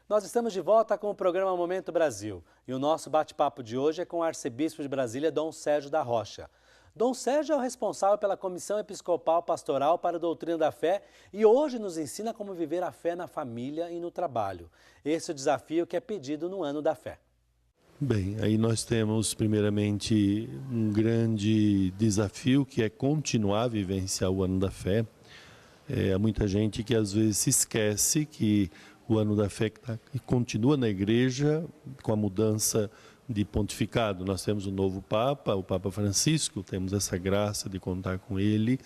Nós estamos de volta com o programa Momento Brasil e o nosso bate-papo de hoje é com o arcebispo de Brasília, Dom Sérgio da Rocha. Dom Sérgio é o responsável pela Comissão Episcopal Pastoral para a Doutrina da Fé e hoje nos ensina como viver a fé na família e no trabalho. Esse é o desafio que é pedido no Ano da Fé. Bem, aí nós temos primeiramente um grande desafio que é continuar a vivenciar o Ano da Fé. Há muita gente que às vezes se esquece que o Ano da Fé continua na igreja com a mudança de pontificado. Nós temos o novo Papa, o Papa Francisco, temos essa graça de contar com ele,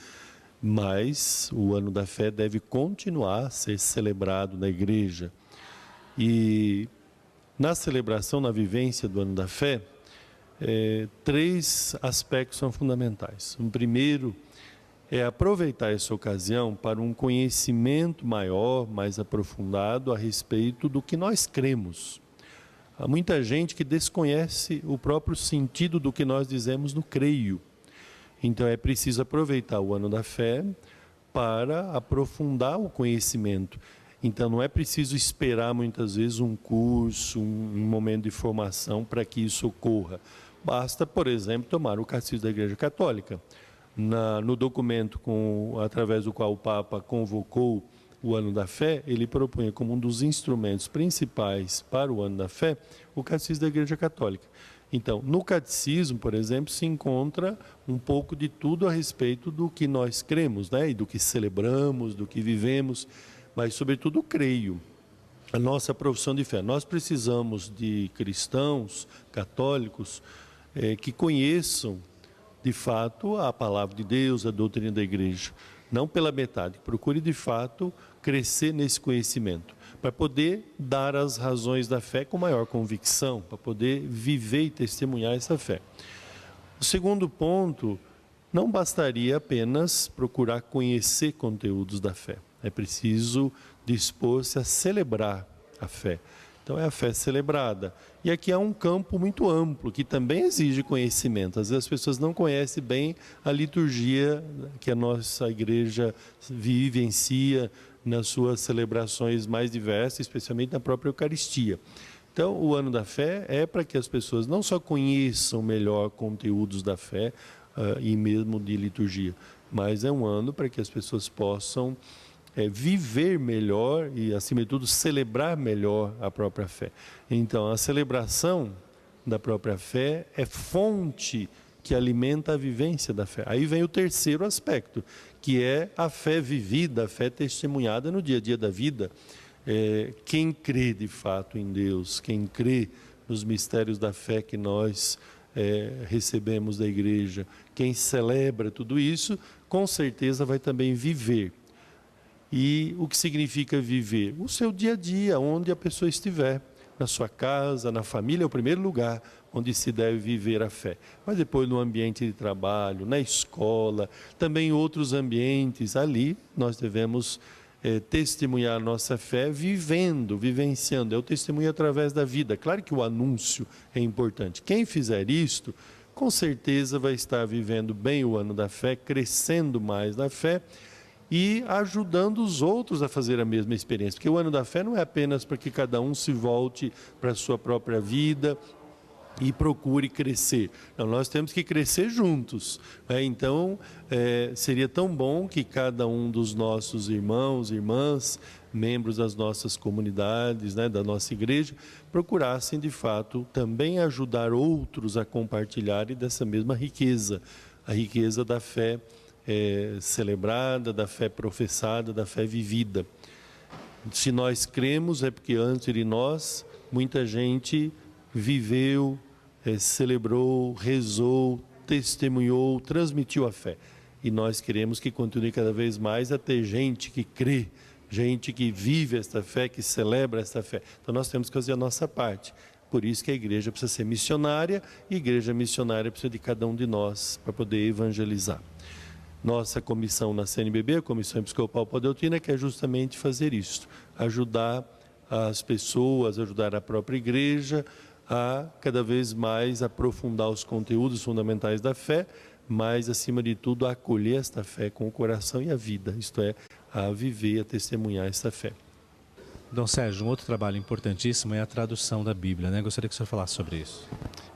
mas o Ano da Fé deve continuar a ser celebrado na igreja. E na celebração, na vivência do Ano da Fé, três aspectos são fundamentais. O primeiro é aproveitar essa ocasião para um conhecimento maior, mais aprofundado a respeito do que nós cremos. Há muita gente que desconhece o próprio sentido do que nós dizemos no creio. Então é preciso aproveitar o Ano da Fé para aprofundar o conhecimento. Então não é preciso esperar muitas vezes um curso, um momento de formação para que isso ocorra. Basta, por exemplo, tomar o Catecismo da Igreja Católica. No documento através do qual o Papa convocou o Ano da Fé, ele propunha como um dos instrumentos principais para o Ano da Fé o Catecismo da Igreja Católica. Então, no Catecismo, por exemplo, se encontra um pouco de tudo a respeito do que nós cremos, né? E do que celebramos, do que vivemos, mas sobretudo creio. A nossa profissão de fé. Nós precisamos de cristãos, católicos, que conheçam de fato a palavra de Deus, a doutrina da igreja, não pela metade. Procure de fato crescer nesse conhecimento, para poder dar as razões da fé com maior convicção, para poder viver e testemunhar essa fé. O segundo ponto, não bastaria apenas procurar conhecer conteúdos da fé, é preciso dispor-se a celebrar a fé. Então é a fé celebrada. E aqui há um campo muito amplo, que também exige conhecimento. Às vezes as pessoas não conhecem bem a liturgia que a nossa igreja vivencia nas suas celebrações mais diversas, especialmente na própria Eucaristia. Então o Ano da Fé é para que as pessoas não só conheçam melhor conteúdos da fé e mesmo de liturgia, mas é um ano para que as pessoas possam viver melhor e, acima de tudo, celebrar melhor a própria fé. Então, a celebração da própria fé é fonte que alimenta a vivência da fé. Aí vem o terceiro aspecto, que é a fé vivida, a fé testemunhada no dia a dia da vida. Quem crê de fato em Deus, quem crê nos mistérios da fé que nós recebemos da igreja, quem celebra tudo isso, com certeza vai também viver. E o que significa viver? O seu dia a dia, onde a pessoa estiver, na sua casa, na família, é o primeiro lugar onde se deve viver a fé. Mas depois no ambiente de trabalho, na escola, também em outros ambientes, ali nós devemos testemunhar a nossa fé vivenciando. É o testemunho através da vida. Claro que o anúncio é importante. Quem fizer isto, com certeza vai estar vivendo bem o Ano da Fé, crescendo mais na fé, e ajudando os outros a fazer a mesma experiência. Porque o Ano da Fé não é apenas para que cada um se volte para a sua própria vida e procure crescer. Não, nós temos que crescer juntos. Então, seria tão bom que cada um dos nossos irmãos, irmãs, membros das nossas comunidades, da nossa igreja, procurassem, de fato, também ajudar outros a compartilharem dessa mesma riqueza, a riqueza da fé celebrada, da fé professada, da fé vivida. Se nós cremos, é porque antes de nós, muita gente viveu, celebrou, rezou, testemunhou, transmitiu a fé. E nós queremos que continue cada vez mais a ter gente que crê, gente que vive esta fé, que celebra esta fé. Então nós temos que fazer a nossa parte. Por isso que a igreja precisa ser missionária, e a igreja missionária precisa de cada um de nós para poder evangelizar. Nossa comissão na CNBB, a Comissão Episcopal para a Doutrina, quer justamente fazer isso, ajudar as pessoas, ajudar a própria igreja a cada vez mais aprofundar os conteúdos fundamentais da fé, mas, acima de tudo, a acolher esta fé com o coração e a vida, isto é, a viver, a testemunhar esta fé. Dom Sérgio, um outro trabalho importantíssimo é a tradução da Bíblia, né? Gostaria que o senhor falasse sobre isso.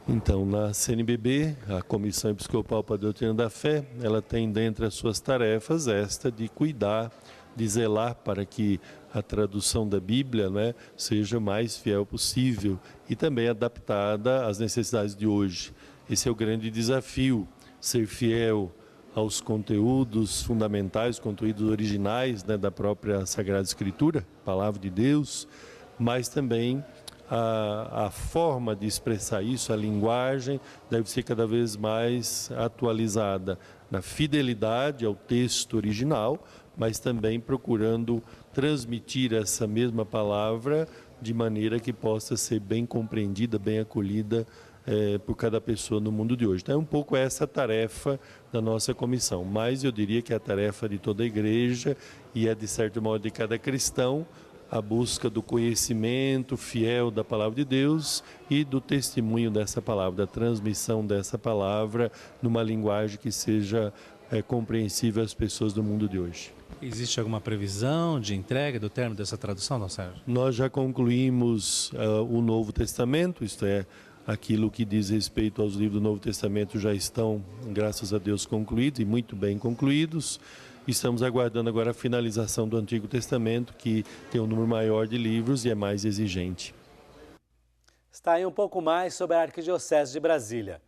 Então, na CNBB, a Comissão Episcopal para a Doutrina da Fé, ela tem dentre as suas tarefas esta de cuidar, de zelar para que a tradução da Bíblia, né, seja mais fiel possível e também adaptada às necessidades de hoje. Esse é o grande desafio, ser fiel aos conteúdos fundamentais, conteúdos originais, né, da própria Sagrada Escritura, Palavra de Deus, mas também a forma de expressar isso, a linguagem, deve ser cada vez mais atualizada na fidelidade ao texto original, mas também procurando transmitir essa mesma palavra de maneira que possa ser bem compreendida, bem acolhida por cada pessoa no mundo de hoje. Então é um pouco essa a tarefa da nossa comissão, mas eu diria que é a tarefa de toda a igreja e é de certo modo de cada cristão, a busca do conhecimento fiel da palavra de Deus e do testemunho dessa palavra, da transmissão dessa palavra numa linguagem que seja compreensível às pessoas do mundo de hoje. Existe alguma previsão de entrega do término dessa tradução, Dom Sérgio? Nós já concluímos o Novo Testamento, isto é, aquilo que diz respeito aos livros do Novo Testamento já estão, graças a Deus, concluídos e muito bem concluídos. Estamos aguardando agora a finalização do Antigo Testamento, que tem um número maior de livros e é mais exigente. Está aí um pouco mais sobre a Arquidiocese de Brasília.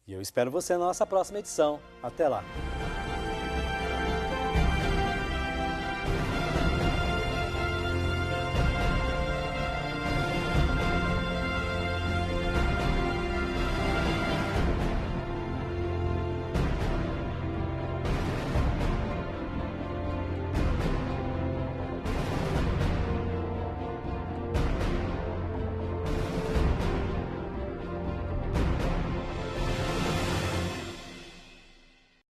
E eu espero você na nossa próxima edição. Até lá!